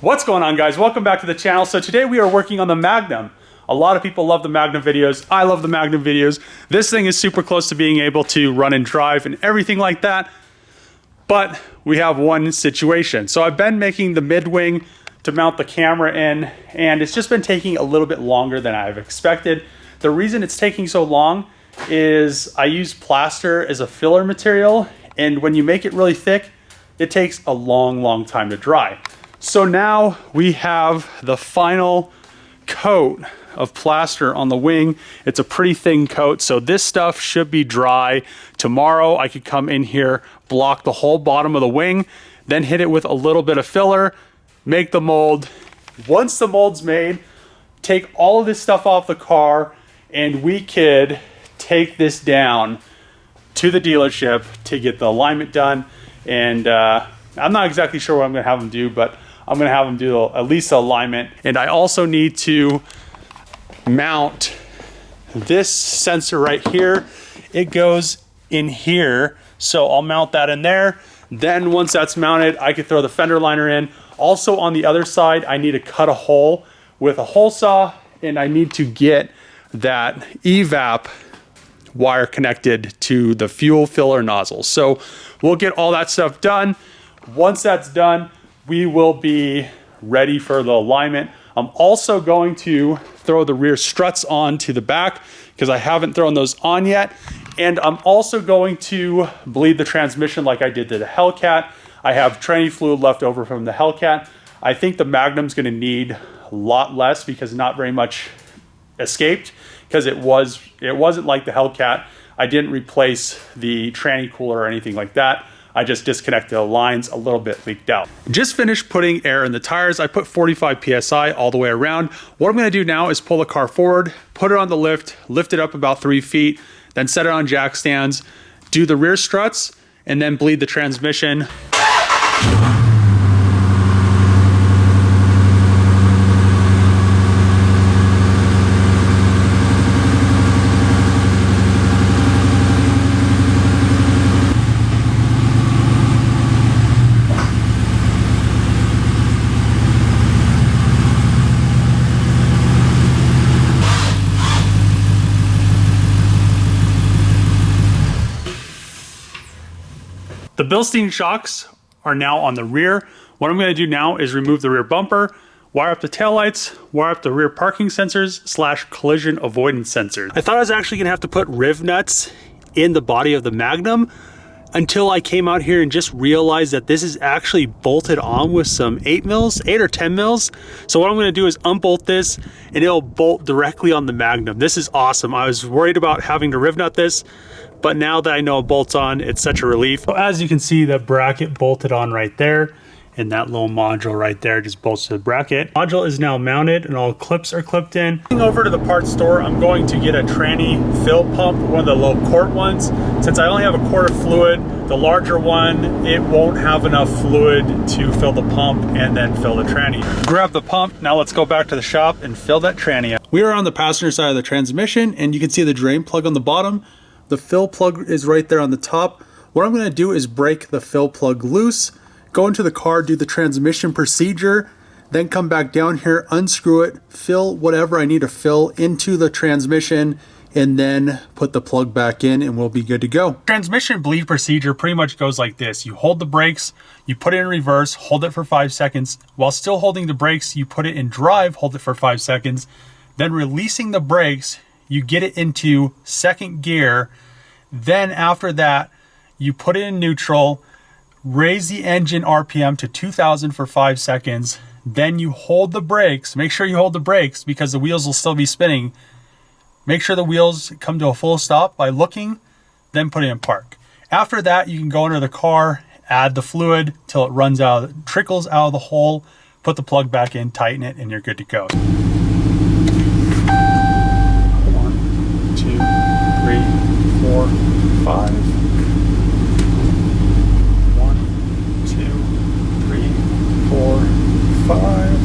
What's going on, guys? Welcome back to the channel. So today we are working on the Magnum. A lot of people love the Magnum videos. I love the Magnum videos. This thing is super close to being able to run and drive and everything like that. But we have one situation. So I've been making the mid-wing to mount the camera in, and it's just been taking a little bit longer than I've expected. The reason it's taking so long is I use plaster as a filler material, and when you make it really thick, it takes a long time to dry. So now we have the final coat of plaster on the wing. It's a pretty thin coat, so this stuff should be dry. Tomorrow I could come in here, block the whole bottom of the wing, then hit it with a little bit of filler, make the mold. Once the mold's made, take all of this stuff off the car, and we could take this down to the dealership to get the alignment done. And I'm not exactly sure what I'm gonna have them do, but I'm gonna have them do at least the alignment. And I also need to mount this sensor right here. It goes in here, so I'll mount that in there. Then once that's mounted, I could throw the fender liner in. Also on the other side, I need to cut a hole with a hole saw, and I need to get that evap wire connected to the fuel filler nozzle. So we'll get all that stuff done. Once that's done, we will be ready for the alignment. I'm also going to throw the rear struts on to the back because I haven't thrown those on yet. And I'm also going to bleed the transmission like I did to the Hellcat. I have tranny fluid left over from the Hellcat. I think the Magnum's gonna need a lot less because not very much escaped, because it wasn't like the Hellcat. I didn't replace the tranny cooler or anything like that. I just disconnected the lines, a little bit leaked out. Just finished putting air in the tires. I put 45 PSI all the way around. What I'm gonna do now is pull the car forward, put it on the lift it up about 3 feet, then set it on jack stands, do the rear struts, and then bleed the transmission. The Bilstein shocks are now on the rear. What I'm gonna do now is remove the rear bumper, wire up the taillights, wire up the rear parking sensors / collision avoidance sensors. I thought I was actually gonna have to put riv nuts in the body of the Magnum until I came out here and just realized that this is actually bolted on with some 8 or 10 mils. So what I'm gonna do is unbolt this and it'll bolt directly on the Magnum. This is awesome. I was worried about having to riv nut this, but now that I know it bolts on, it's such a relief. So as you can see, the bracket bolted on right there, and that little module right there just bolts to the bracket. Module is now mounted and all clips are clipped in. Over to the parts store, I'm going to get a tranny fill pump, one of the low quart ones. Since I only have a quart of fluid, the larger one, it won't have enough fluid to fill the pump and then fill the tranny. Grab the pump, now let's go back to the shop and fill that tranny up. We are on the passenger side of the transmission, and you can see the drain plug on the bottom. The fill plug is right there on the top. What I'm gonna do is break the fill plug loose, go into the car, do the transmission procedure, then come back down here, unscrew it, fill whatever I need to fill into the transmission, and then put the plug back in and we'll be good to go. Transmission bleed procedure pretty much goes like this. You hold the brakes, you put it in reverse, hold it for 5 seconds. While still holding the brakes, you put it in drive, hold it for 5 seconds. Then releasing the brakes, you get it into second gear. Then after that, you put it in neutral, raise the engine RPM to 2000 for 5 seconds. Then you hold the brakes. Make sure you hold the brakes because the wheels will still be spinning. Make sure the wheels come to a full stop by looking, then put it in park. After that, you can go into the car, add the fluid till it runs out, trickles out of the hole, put the plug back in, tighten it, and you're good to go. 1, 2, 3, 4, 5. 1, 2, 3, 4, 5.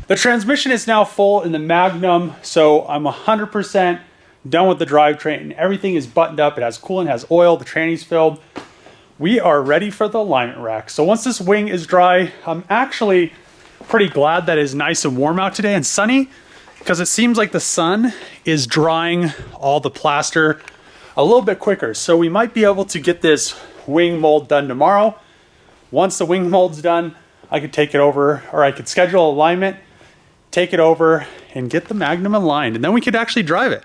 The transmission is now full in the Magnum, so I'm 100% done with the drivetrain. Everything is buttoned up. It has coolant, has oil, the tranny's filled. We are ready for the alignment rack. So once this wing is dry, I'm actually pretty glad that it is nice and warm out today and sunny, because it seems like the sun is drying all the plaster a little bit quicker. So we might be able to get this wing mold done tomorrow. Once the wing mold's done, I could take it over, or I could schedule alignment, take it over, and get the Magnum aligned, and then we could actually drive it.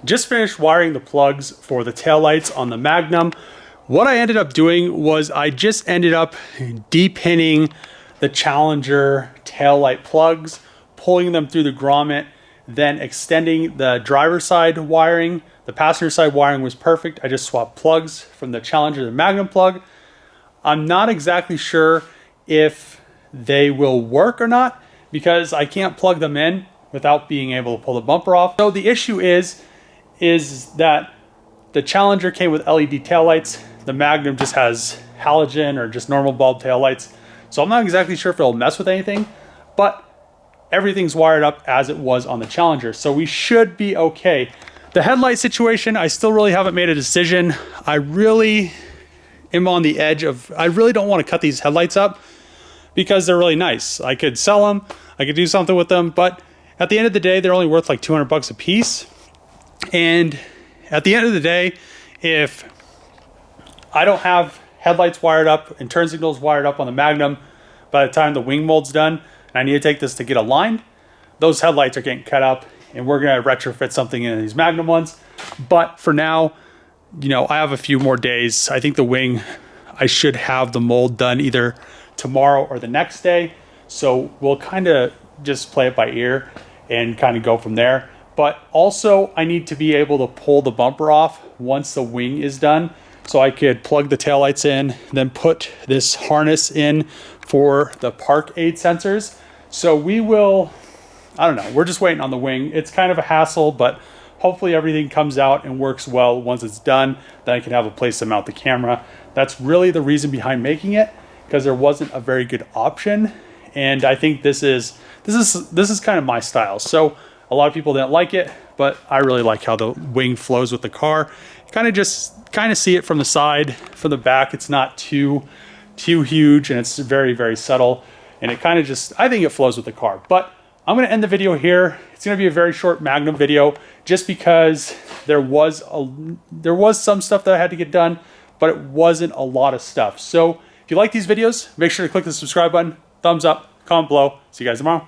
Just finished wiring the plugs for the taillights on the Magnum. What I ended up doing was I just ended up de-pinning the Challenger taillight plugs, pulling them through the grommet, then extending the driver's side wiring. The passenger side wiring was perfect. I just swapped plugs from the Challenger to the Magnum plug. I'm not exactly sure if they will work or not, because I can't plug them in without being able to pull the bumper off. So the issue is that the Challenger came with LED taillights. The Magnum just has halogen or just normal bulb taillights. So I'm not exactly sure if it'll mess with anything, but everything's wired up as it was on the Challenger. So we should be okay. The headlight situation, I still really haven't made a decision. I really am on the edge of, I really don't want to cut these headlights up because they're really nice. I could sell them, I could do something with them, but at the end of the day, they're only worth like 200 bucks a piece. And at the end of the day, if I don't have headlights wired up and turn signals wired up on the Magnum by the time the wing mold's done, and I need to take this to get aligned, those headlights are getting cut up, and we're going to retrofit something in these Magnum ones. But for now, you know, I have a few more days. I think the wing, I should have the mold done either tomorrow or the next day. So we'll kind of just play it by ear and kind of go from there. But also I need to be able to pull the bumper off once the wing is done. So I could plug the taillights in, then put this harness in for the park aid sensors. So we will, I don't know, we're just waiting on the wing. It's kind of a hassle, but hopefully everything comes out and works well once it's done. Then I can have a place to mount the camera. That's really the reason behind making it, because there wasn't a very good option. And I think this is kind of my style. So a lot of people didn't like it, but I really like how the wing flows with the car. You kind of see it from the side, from the back. It's not too huge, and it's very, very subtle. And it kind of just, I think it flows with the car. But I'm going to end the video here. It's going to be a very short Magnum video, just because there was some stuff that I had to get done, but it wasn't a lot of stuff. So if you like these videos, make sure to click the subscribe button, thumbs up, comment below. See you guys tomorrow.